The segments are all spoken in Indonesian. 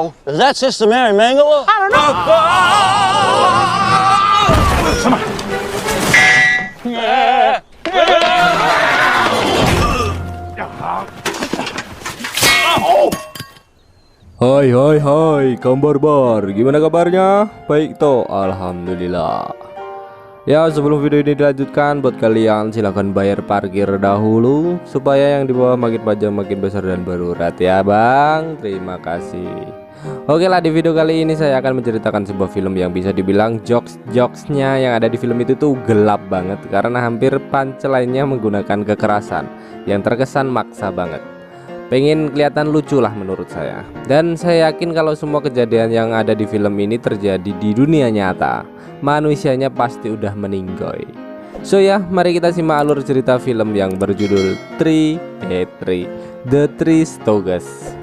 Uh-oh. Is that Sister Mary Mangala? I don't know. Come on. Hai, Kaum Barbar, gimana kabarnya? Baik toh, alhamdulillah. Ya, sebelum video ini dilanjutkan, buat kalian silahkan bayar parkir dahulu supaya yang di bawah makin panjang, makin besar dan berurat ya bang. Terima kasih. Oke lah, di video kali ini saya akan menceritakan sebuah film yang bisa dibilang jokes-jokesnya yang ada di film itu tuh gelap banget, karena hampir punchline-nya menggunakan kekerasan yang terkesan maksa banget. Pengen kelihatan lucu lah menurut saya. Dan saya yakin kalau semua kejadian yang ada di film ini terjadi di dunia nyata, manusianya pasti udah meninggoy. So ya, mari kita simak alur cerita film yang berjudul The Three Stooges.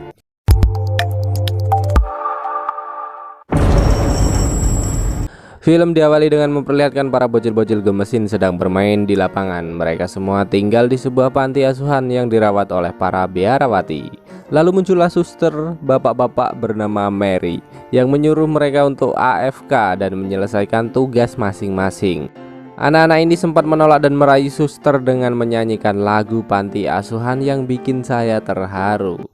Film diawali dengan memperlihatkan para bocil-bocil gemesin sedang bermain di lapangan. Mereka semua tinggal di sebuah panti asuhan yang dirawat oleh para biarawati. Lalu muncullah suster bapak-bapak bernama Mary yang menyuruh mereka untuk AFK dan menyelesaikan tugas masing-masing. Anak-anak ini sempat menolak dan merayu suster dengan menyanyikan lagu panti asuhan yang bikin saya terharu.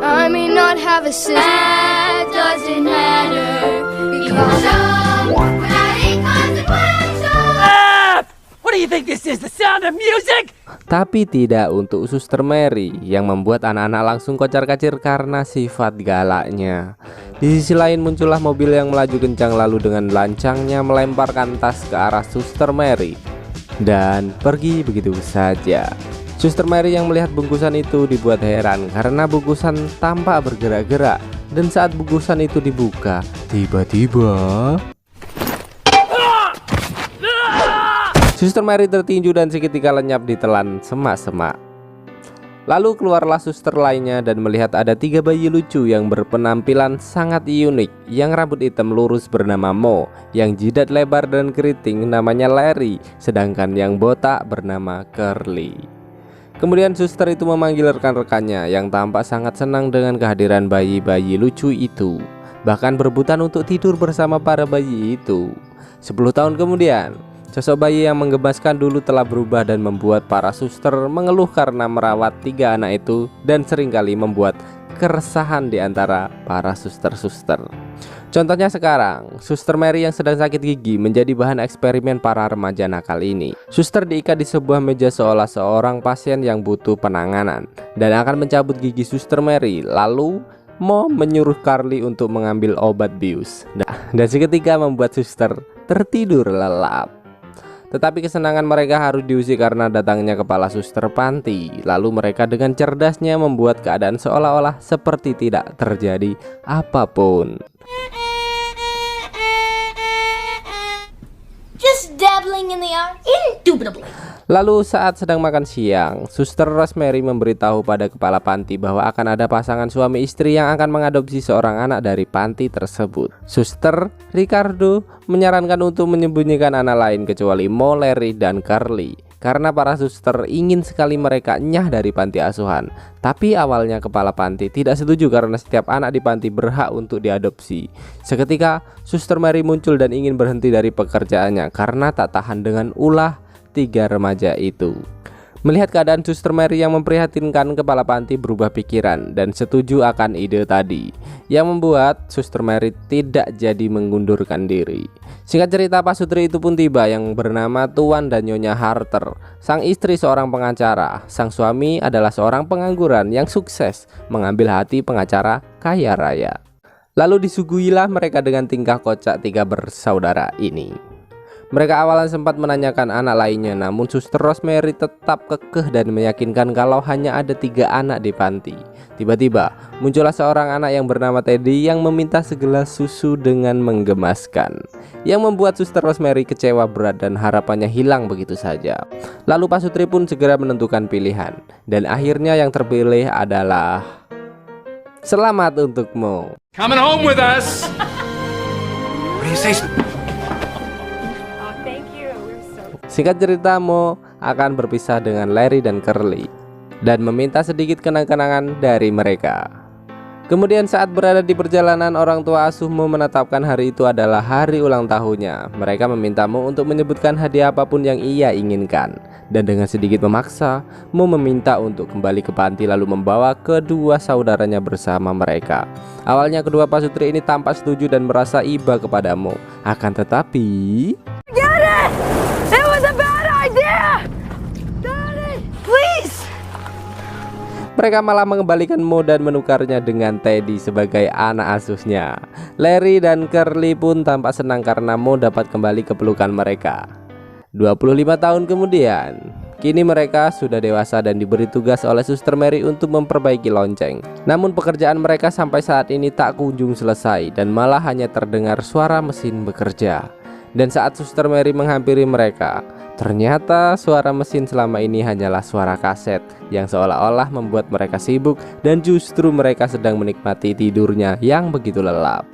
I may not have a sister, that doesn't matter. What do you think this is? The sound of music? Tapi tidak untuk suster Mary yang membuat anak-anak langsung kocar-kacir karena sifat galaknya. Di sisi lain muncullah mobil yang melaju kencang lalu dengan lancangnya melemparkan tas ke arah suster Mary dan pergi begitu saja. Suster Mary yang melihat bungkusan itu dibuat heran karena bungkusan tampak bergerak-gerak. Dan saat bungkusan itu dibuka, tiba-tiba Suster Mary tertinju dan seketika lenyap ditelan semak-semak. Lalu keluarlah suster lainnya dan melihat ada 3 bayi lucu yang berpenampilan sangat unik, yang rambut hitam lurus bernama Mo, yang jidat lebar dan keriting namanya Larry, sedangkan yang botak bernama Curly. Kemudian suster itu memanggil rekan-rekannya yang tampak sangat senang dengan kehadiran bayi-bayi lucu itu, bahkan berebutan untuk tidur bersama para bayi itu. 10 tahun kemudian, sosok bayi yang menggemaskan dulu telah berubah dan membuat para suster mengeluh karena merawat 3 anak itu dan seringkali membuat keresahan di antara para suster-suster. Contohnya sekarang, suster Mary yang sedang sakit gigi menjadi bahan eksperimen para remaja nakal ini. Suster diikat di sebuah meja seolah seorang pasien yang butuh penanganan dan akan mencabut gigi suster Mary. Lalu Mo menyuruh Carly untuk mengambil obat bius dan seketika membuat suster tertidur lelap. Tetapi kesenangan mereka harus diusik karena datangnya kepala suster panti. Lalu mereka dengan cerdasnya membuat keadaan seolah-olah seperti tidak terjadi apapun. Just dabbling in the art, indubitably. Lalu saat sedang makan siang, suster Rosemary memberitahu pada kepala panti bahwa akan ada pasangan suami istri yang akan mengadopsi seorang anak dari panti tersebut. Suster Ricardo menyarankan untuk menyembunyikan anak lain kecuali Mo, Larry, dan Carly, karena para suster ingin sekali mereka nyah dari panti asuhan. Tapi awalnya kepala panti tidak setuju karena setiap anak di panti berhak untuk diadopsi. Seketika suster Mary muncul dan ingin berhenti dari pekerjaannya karena tak tahan dengan ulah 3 remaja itu. Melihat keadaan suster Mary yang memprihatinkan, kepala panti berubah pikiran dan setuju akan ide tadi, yang membuat suster Mary tidak jadi mengundurkan diri. Singkat cerita, pasutri itu pun tiba yang bernama Tuan dan Nyonya Harter. Sang istri seorang pengacara, sang suami adalah seorang pengangguran yang sukses mengambil hati pengacara kaya raya. Lalu disuguhilah mereka dengan tingkah kocak 3 bersaudara ini. Mereka awalnya sempat menanyakan anak lainnya, namun suster Rosemary tetap kekeh dan meyakinkan kalau hanya ada 3 anak di panti. Tiba-tiba muncullah seorang anak yang bernama Teddy yang meminta segelas susu dengan menggemaskan, yang membuat suster Rosemary kecewa berat dan harapannya hilang begitu saja. Lalu pasutri pun segera menentukan pilihan, dan akhirnya yang terpilih adalah selamat untukmu. Coming home with us. What do you say? Singkat cerita, Mo akan berpisah dengan Larry dan Curly dan meminta sedikit kenang-kenangan dari mereka. Kemudian saat berada di perjalanan, orang tua asuh Mo menetapkan hari itu adalah hari ulang tahunnya. Mereka meminta Mo untuk menyebutkan hadiah apapun yang ia inginkan. Dan dengan sedikit memaksa, Mo meminta untuk kembali ke panti lalu membawa kedua saudaranya bersama mereka. Awalnya kedua pasutri ini tampak setuju dan merasa iba kepada Mo. Akan tetapi It was a bad idea! Daddy, please! mereka malah mengembalikan Mo dan menukarnya dengan Teddy sebagai anak asuhnya. Larry dan Curly pun tampak senang karena Mo dapat kembali ke pelukan mereka. 25 tahun kemudian, kini mereka sudah dewasa dan diberi tugas oleh Suster Mary untuk memperbaiki lonceng. Namun pekerjaan mereka sampai saat ini tak kunjung selesai dan malah hanya terdengar suara mesin bekerja. Dan saat Suster Mary menghampiri mereka, ternyata suara mesin selama ini hanyalah suara kaset yang seolah-olah membuat mereka sibuk dan justru mereka sedang menikmati tidurnya yang begitu lelap.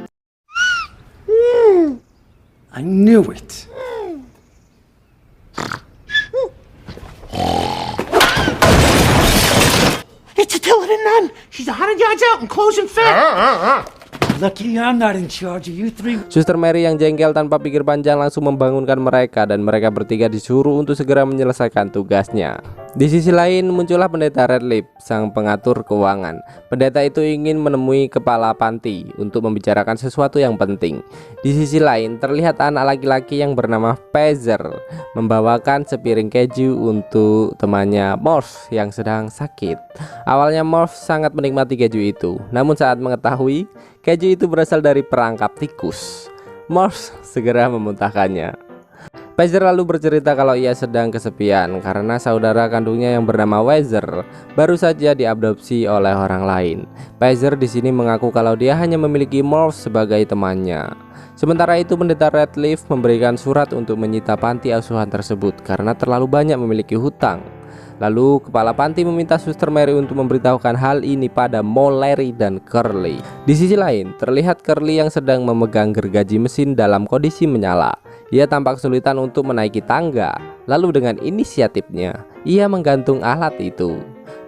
I knew it. It's Attila the Nun. She's 100 yards out and closing fast. Lucky I'm not in charge of you three. Suster Mary yang jengkel tanpa pikir panjang langsung membangunkan mereka dan mereka bertiga disuruh untuk segera menyelesaikan tugasnya. Di sisi lain muncullah pendeta Redleaf, sang pengatur keuangan. Pendeta itu ingin menemui kepala panti untuk membicarakan sesuatu yang penting. Di sisi lain terlihat anak laki-laki yang bernama Pazer membawakan sepiring keju untuk temannya Morph yang sedang sakit. Awalnya Morph sangat menikmati keju itu, namun saat mengetahui keju itu berasal dari perangkap tikus, Morph segera memuntahkannya. Pazer lalu bercerita kalau ia sedang kesepian karena saudara kandungnya yang bernama Wezer baru saja diadopsi oleh orang lain. Pazer di sini mengaku kalau dia hanya memiliki Morph sebagai temannya. Sementara itu pendeta Redleaf memberikan surat untuk menyita panti asuhan tersebut karena terlalu banyak memiliki hutang. Lalu kepala panti meminta Suster Mary untuk memberitahukan hal ini pada Mo, Larry, dan Curly. Di sisi lain terlihat Curly yang sedang memegang gergaji mesin dalam kondisi menyala. Ia tampak kesulitan untuk menaiki tangga. Lalu dengan inisiatifnya ia menggantung alat itu.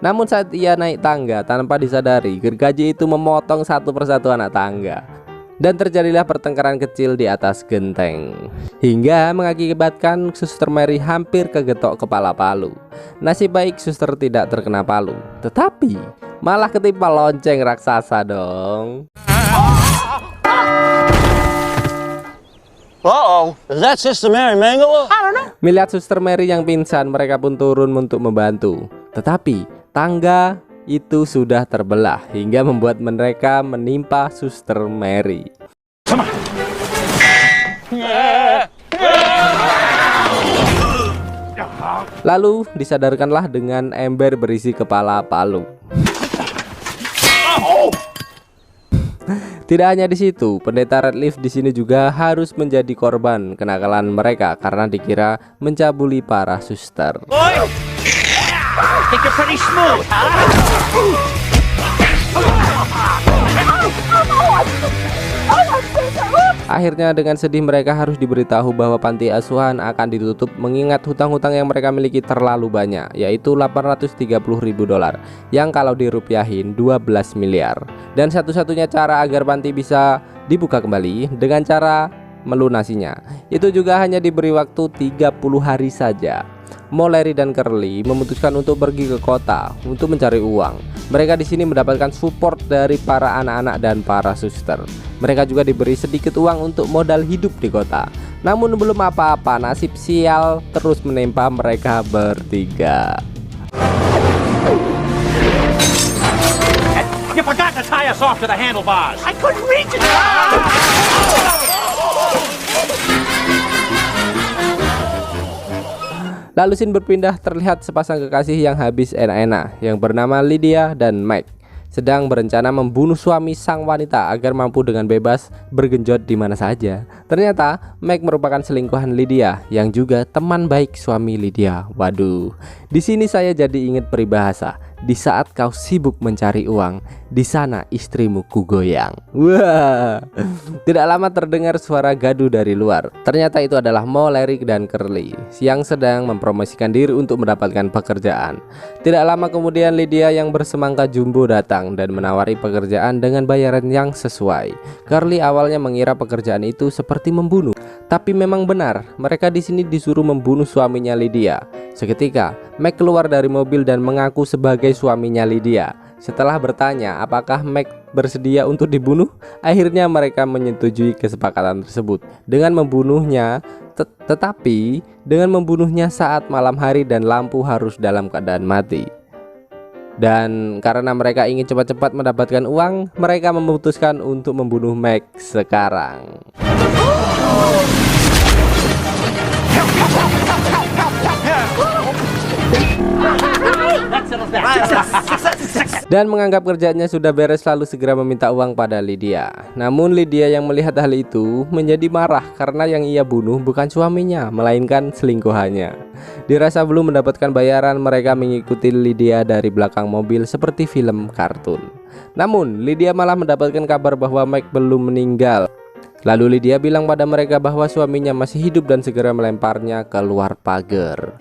Namun saat ia naik tangga tanpa disadari, gergaji itu memotong satu persatu anak tangga. Dan terjadilah pertengkaran kecil di atas genteng hingga mengakibatkan Suster Mary hampir kegetok kepala palu. Nasib baik Suster tidak terkena palu, tetapi malah ketimpa lonceng raksasa dong. Uh-oh. Is that Sister Mary Mangala? Melihat Suster Mary yang pingsan, mereka pun turun untuk membantu. Tetapi tangga itu sudah terbelah hingga membuat mereka menimpa Suster Mary. Lalu disadarkanlah dengan ember berisi kepala palu. Tidak hanya di situ, pendeta Redleaf di sini juga harus menjadi korban kenakalan mereka karena dikira mencabuli para suster. Think you're pretty smooth, huh? Akhirnya dengan sedih mereka harus diberitahu bahwa panti asuhan akan ditutup mengingat hutang-hutang yang mereka miliki terlalu banyak, yaitu $830.000 yang kalau dirupiahin 12 miliar. Dan satu-satunya cara agar panti bisa dibuka kembali dengan cara melunasinya itu juga hanya diberi waktu 30 hari saja. Mo, Larry, dan Curly memutuskan untuk pergi ke kota untuk mencari uang. Mereka di sini mendapatkan support dari para anak-anak dan para suster. Mereka juga diberi sedikit uang untuk modal hidup di kota. Namun belum apa-apa, nasib sial terus menimpa mereka bertiga. You forgot to tie us off to the handlebars. I couldn't reach it. Lalu scene berpindah, terlihat sepasang kekasih yang habis enak-enak yang bernama Lydia dan Mike sedang berencana membunuh suami sang wanita agar mampu dengan bebas bergenjot di mana saja. Ternyata Mike merupakan selingkuhan Lydia yang juga teman baik suami Lydia. Waduh, di sini saya jadi ingat peribahasa, di saat kau sibuk mencari uang, di sana istrimu kugoyang. Wah. Tidak lama terdengar suara gaduh dari luar. Ternyata itu adalah Mo, Larry, dan Curly yang sedang mempromosikan diri untuk mendapatkan pekerjaan. Tidak lama kemudian Lydia yang bersemangka jumbo datang dan menawari pekerjaan dengan bayaran yang sesuai. Curly awalnya mengira pekerjaan itu seperti membunuh, tapi memang benar, mereka di sini disuruh membunuh suaminya Lydia. Seketika, Meg keluar dari mobil dan mengaku sebagai suaminya Lydia. Setelah bertanya apakah Meg bersedia untuk dibunuh, akhirnya mereka menyetujui kesepakatan tersebut dengan membunuhnya, tetapi dengan membunuhnya saat malam hari dan lampu harus dalam keadaan mati. Dan karena mereka ingin cepat-cepat mendapatkan uang, mereka memutuskan untuk membunuh Meg sekarang. Dan menganggap kerjanya sudah beres lalu segera meminta uang pada Lydia. Namun Lydia yang melihat hal itu menjadi marah karena yang ia bunuh bukan suaminya melainkan selingkuhannya. Dirasa belum mendapatkan bayaran, mereka mengikuti Lydia dari belakang mobil seperti film kartun. Namun Lydia malah mendapatkan kabar bahwa Meg belum meninggal. Lalu Lydia bilang pada mereka bahwa suaminya masih hidup dan segera melemparnya keluar pagar.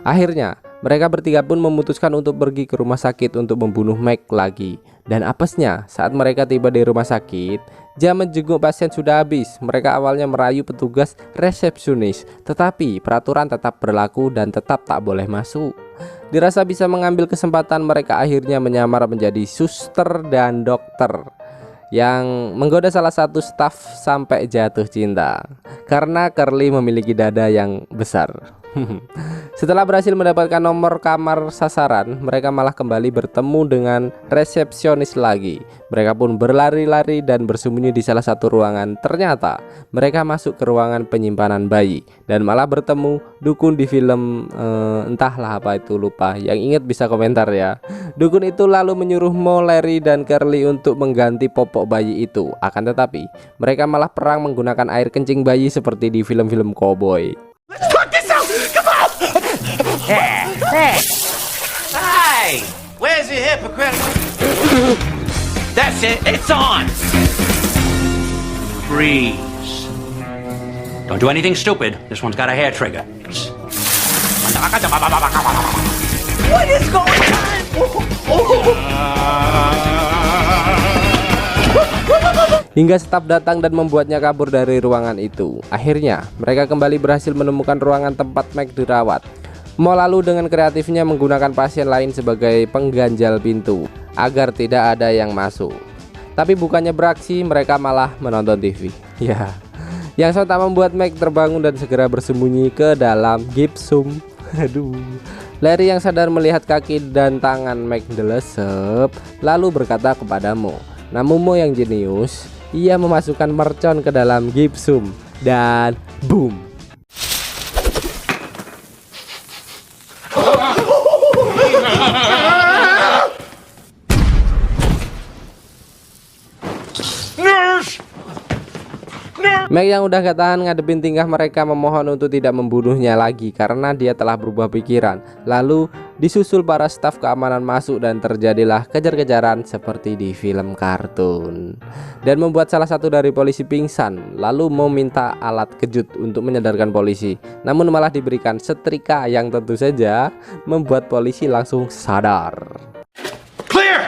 Akhirnya mereka bertiga pun memutuskan untuk pergi ke rumah sakit untuk membunuh Meg lagi. Dan apesnya saat mereka tiba di rumah sakit, jam menjenguk pasien sudah habis. Mereka awalnya merayu petugas resepsionis, tetapi peraturan tetap berlaku dan tetap tak boleh masuk. Dirasa bisa mengambil kesempatan, mereka akhirnya menyamar menjadi suster dan dokter yang menggoda salah satu staf sampai jatuh cinta karena Curly memiliki dada yang besar. Setelah berhasil mendapatkan nomor kamar sasaran, mereka malah kembali bertemu dengan resepsionis lagi. Mereka pun berlari-lari dan bersembunyi di salah satu ruangan. Ternyata mereka masuk ke ruangan penyimpanan bayi dan malah bertemu dukun di film entahlah apa itu, lupa. Yang ingat bisa komentar ya. Dukun itu lalu menyuruh Mo, Larry, dan Curly untuk mengganti popok bayi itu. Akan tetapi mereka malah perang menggunakan air kencing bayi seperti di film-film cowboy. Hey, where's your hypocrite? That's it, it's on. Freeze. Don't do anything stupid. This one's got a hair trigger. What is going on? Hingga staf datang dan membuatnya kabur dari ruangan itu. Akhirnya mereka kembali berhasil menemukan ruangan tempat Meg dirawat. Mo lalu dengan kreatifnya menggunakan pasien lain sebagai pengganjal pintu agar tidak ada yang masuk. Tapi bukannya beraksi, mereka malah menonton TV. Ya, yang sontak membuat Meg terbangun dan segera bersembunyi ke dalam gipsum. Aduh. Larry yang sadar melihat kaki dan tangan Meg delesep lalu berkata kepada Mo. Namun Mo yang jenius, ia memasukkan mercon ke dalam gipsum dan boom. Meg yang udah gak tahan ngadepin tingkah mereka memohon untuk tidak membunuhnya lagi karena dia telah berubah pikiran. Lalu disusul para staf keamanan masuk dan terjadilah kejar-kejaran seperti di film kartun. Dan membuat salah satu dari polisi pingsan, lalu meminta alat kejut untuk menyadarkan polisi. Namun malah diberikan setrika yang tentu saja membuat polisi langsung sadar. Clear!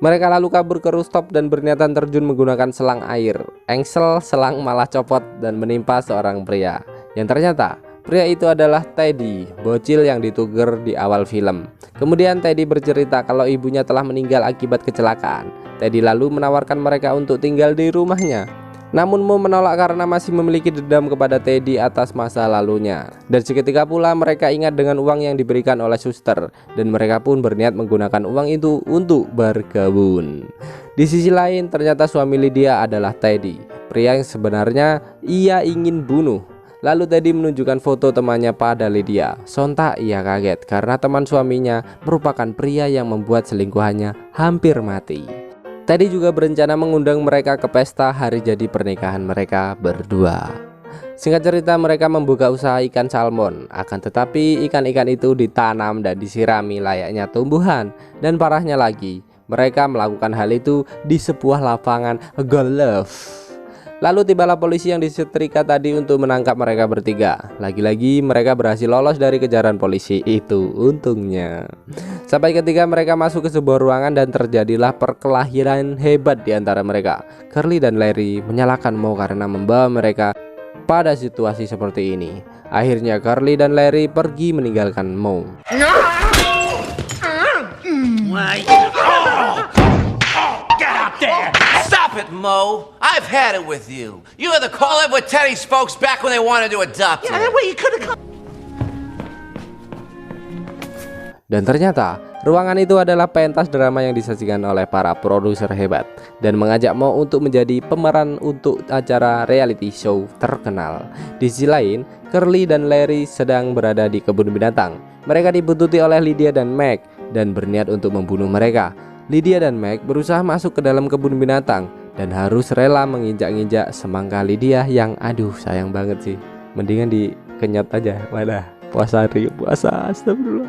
Mereka lalu kabur ke rooftop dan berniatan terjun menggunakan selang air. Engsel selang malah copot dan menimpa seorang pria. Yang ternyata pria itu adalah Teddy, bocil yang dituger di awal film. Kemudian Teddy bercerita kalau ibunya telah meninggal akibat kecelakaan. Teddy lalu menawarkan mereka untuk tinggal di rumahnya. Namun Mo menolak karena masih memiliki dendam kepada Teddy atas masa lalunya. Dan seketika pula mereka ingat dengan uang yang diberikan oleh suster, dan mereka pun berniat menggunakan uang itu untuk berkebun. Di sisi lain ternyata suami Lydia adalah Teddy, pria yang sebenarnya ia ingin bunuh. Lalu Teddy menunjukkan foto temannya pada Lydia. Sontak ia kaget karena teman suaminya merupakan pria yang membuat selingkuhannya hampir mati. Teddy juga berencana mengundang mereka ke pesta hari jadi pernikahan mereka berdua. Singkat cerita, mereka membuka usaha ikan salmon. Akan tetapi ikan-ikan itu ditanam dan disirami layaknya tumbuhan. Dan parahnya lagi, mereka melakukan hal itu di sebuah lapangan golf. Lalu tibalah polisi yang disetrika tadi untuk menangkap mereka bertiga. Lagi-lagi mereka berhasil lolos dari kejaran polisi itu, untungnya. Sampai ketika mereka masuk ke sebuah ruangan dan terjadilah perkelahian hebat di antara mereka. Curly dan Larry menyalahkan Moe karena membawa mereka pada situasi seperti ini. Akhirnya Curly dan Larry pergi meninggalkan Moe. Get out there! Stop it, Mo! I've had it with you. You had to call it with Teddy's folks back when they wanted to adopt you. Yeah, that way you could have come. Dan ternyata ruangan itu adalah pentas drama yang disajikan oleh para produser hebat dan mengajak Mo untuk menjadi pemeran untuk acara reality show terkenal. Di sisi lain, Curly dan Larry sedang berada di kebun binatang. Mereka dibuntuti oleh Lydia dan Meg dan berniat untuk membunuh mereka. Lydia dan Meg berusaha masuk ke dalam kebun binatang dan harus rela menginjak-injak semangka Lydia yang aduh sayang banget sih. Mendingan dikenyot aja. Wadah, puasa, astagfirullah.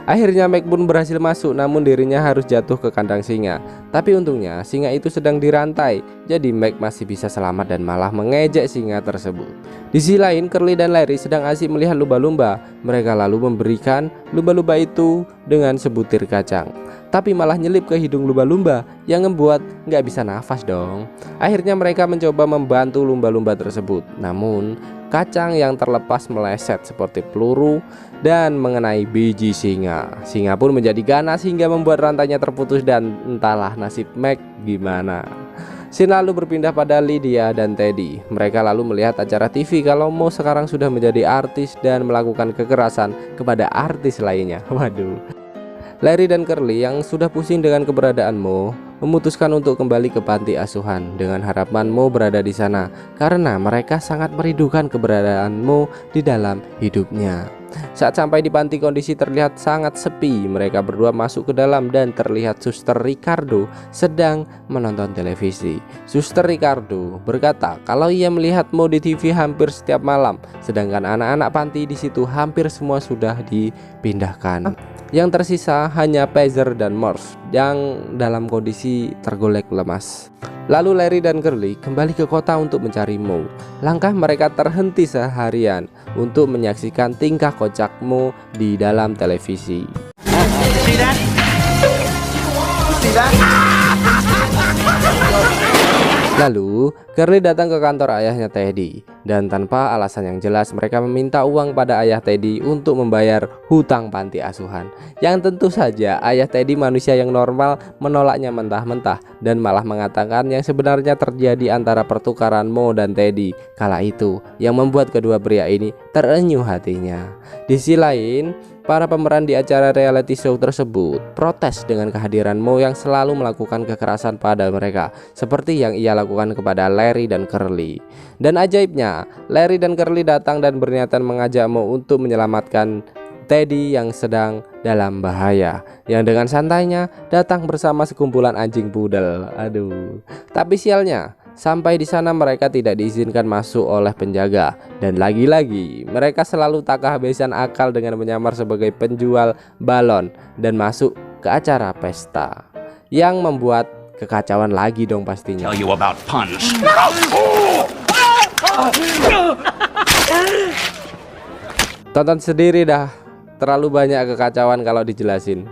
Akhirnya Meg pun berhasil masuk, namun dirinya harus jatuh ke kandang singa. Tapi untungnya singa itu sedang dirantai, jadi Meg masih bisa selamat dan malah mengejek singa tersebut. Di sisi lain, Curly dan Larry sedang asik melihat lumba-lumba. Mereka lalu memberikan lumba-lumba itu dengan sebutir kacang, tapi malah nyelip ke hidung lumba-lumba yang membuat nggak bisa nafas dong. Akhirnya mereka mencoba membantu lumba-lumba tersebut, namun kacang yang terlepas meleset seperti peluru dan mengenai biji singa. Singa pun menjadi ganas hingga membuat rantainya terputus dan entahlah nasib Meg gimana. Scene lalu berpindah pada Lydia dan Teddy. Mereka lalu melihat acara TV kalau Mo sekarang sudah menjadi artis dan melakukan kekerasan kepada artis lainnya. Waduh. Larry dan Curly yang sudah pusing dengan keberadaan Mo memutuskan untuk kembali ke panti asuhan dengan harapan Mo berada di sana karena mereka sangat merindukan keberadaan Mo di dalam hidupnya. Saat sampai di panti, kondisi terlihat sangat sepi. Mereka berdua masuk ke dalam dan terlihat Suster Ricardo sedang menonton televisi. Suster Ricardo berkata kalau ia melihat Mo di TV hampir setiap malam, sedangkan anak-anak panti di situ hampir semua sudah dipindahkan. Yang tersisa hanya Pazer dan Morse yang dalam kondisi tergolek lemas. Lalu Larry dan Curly kembali ke kota untuk mencari Mo. Langkah mereka terhenti seharian untuk menyaksikan tingkah kocak Mo di dalam televisi. Lalu Curly datang ke kantor ayahnya Teddy dan tanpa alasan yang jelas mereka meminta uang pada ayah Teddy untuk membayar hutang panti asuhan. Yang tentu saja ayah Teddy, manusia yang normal, menolaknya mentah-mentah dan malah mengatakan yang sebenarnya terjadi antara pertukaran Mo dan Teddy kala itu yang membuat kedua pria ini terenyuh hatinya. Di sisi lain, para pemeran di acara reality show tersebut protes dengan kehadiran Mo yang selalu melakukan kekerasan pada mereka seperti yang ia lakukan kepada Larry dan Curly. Dan ajaibnya, Larry dan Curly datang dan berniatan mengajak Mo untuk menyelamatkan Teddy yang sedang dalam bahaya, yang dengan santainya datang bersama sekumpulan anjing pudel. Aduh. Tapi sialnya, sampai di sana mereka tidak diizinkan masuk oleh penjaga. Dan lagi-lagi mereka selalu tak kehabisan akal dengan menyamar sebagai penjual balon dan masuk ke acara pesta yang membuat kekacauan lagi dong pastinya. Tell you about puns. Tonton sendiri dah, terlalu banyak kekacauan kalau dijelasin.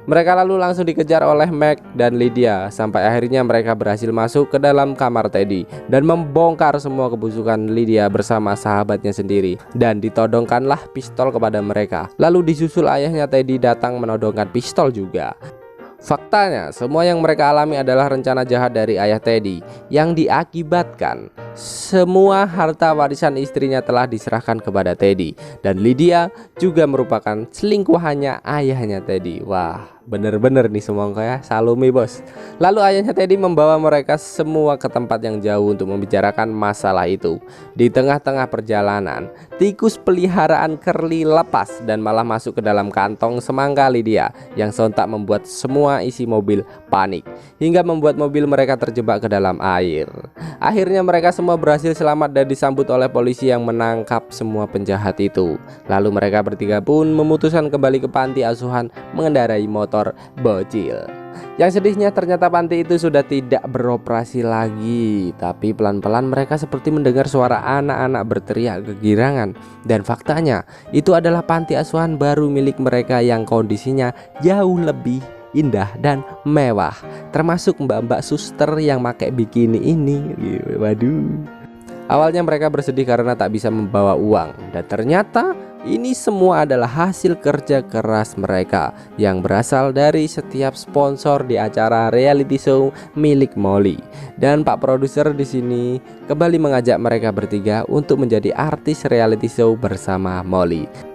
Mereka lalu langsung dikejar oleh Meg dan Lydia sampai akhirnya mereka berhasil masuk ke dalam kamar Teddy dan membongkar semua kebusukan Lydia bersama sahabatnya sendiri, dan ditodongkanlah pistol kepada mereka. Lalu disusul ayahnya Teddy datang menodongkan pistol juga. Faktanya, semua yang mereka alami adalah rencana jahat dari ayah Teddy yang diakibatkan semua harta warisan istrinya telah diserahkan kepada Teddy, dan Lydia juga merupakan selingkuhannya ayahnya Teddy. Wah, bener-bener nih semongko ya, Salome bos. Lalu ayahnya Teddy membawa mereka semua ke tempat yang jauh untuk membicarakan masalah itu. Di tengah-tengah perjalanan, tikus peliharaan Curly lepas dan malah masuk ke dalam kantong semangka Lydia yang sontak membuat semua isi mobil panik hingga membuat mobil mereka terjebak ke dalam air. Akhirnya mereka semua berhasil selamat dan disambut oleh polisi yang menangkap semua penjahat itu. Lalu mereka bertiga pun memutuskan kembali ke panti asuhan mengendarai motor bocil. Yang sedihnya ternyata panti itu sudah tidak beroperasi lagi. Tapi pelan-pelan mereka seperti mendengar suara anak-anak berteriak kegirangan. Dan faktanya itu adalah panti asuhan baru milik mereka yang kondisinya jauh lebih indah dan mewah. Termasuk mbak-mbak suster yang pakai bikini ini. Waduh. Awalnya mereka bersedih karena tak bisa membawa uang. Dan ternyata ini semua adalah hasil kerja keras mereka yang berasal dari setiap sponsor di acara reality show milik Molly. Dan Pak produser di sini kembali mengajak mereka bertiga untuk menjadi artis reality show bersama Molly.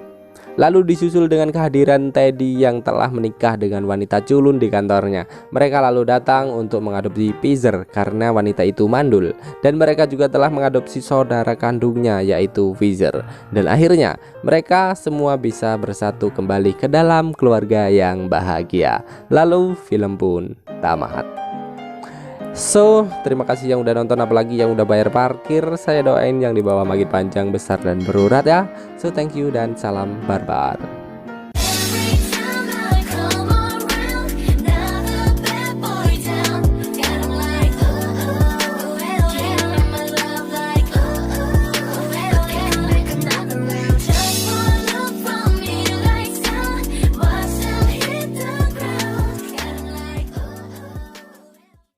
Lalu disusul dengan kehadiran Teddy yang telah menikah dengan wanita culun di kantornya. Mereka lalu datang untuk mengadopsi Peazer karena wanita itu mandul. Dan mereka juga telah mengadopsi saudara kandungnya yaitu Peazer. Dan akhirnya mereka semua bisa bersatu kembali ke dalam keluarga yang bahagia. Lalu film pun tamat. So, terima kasih yang udah nonton, apalagi yang udah bayar parkir. Saya doain yang di bawah makin panjang, besar dan berurat ya. So, thank you dan salam barbar.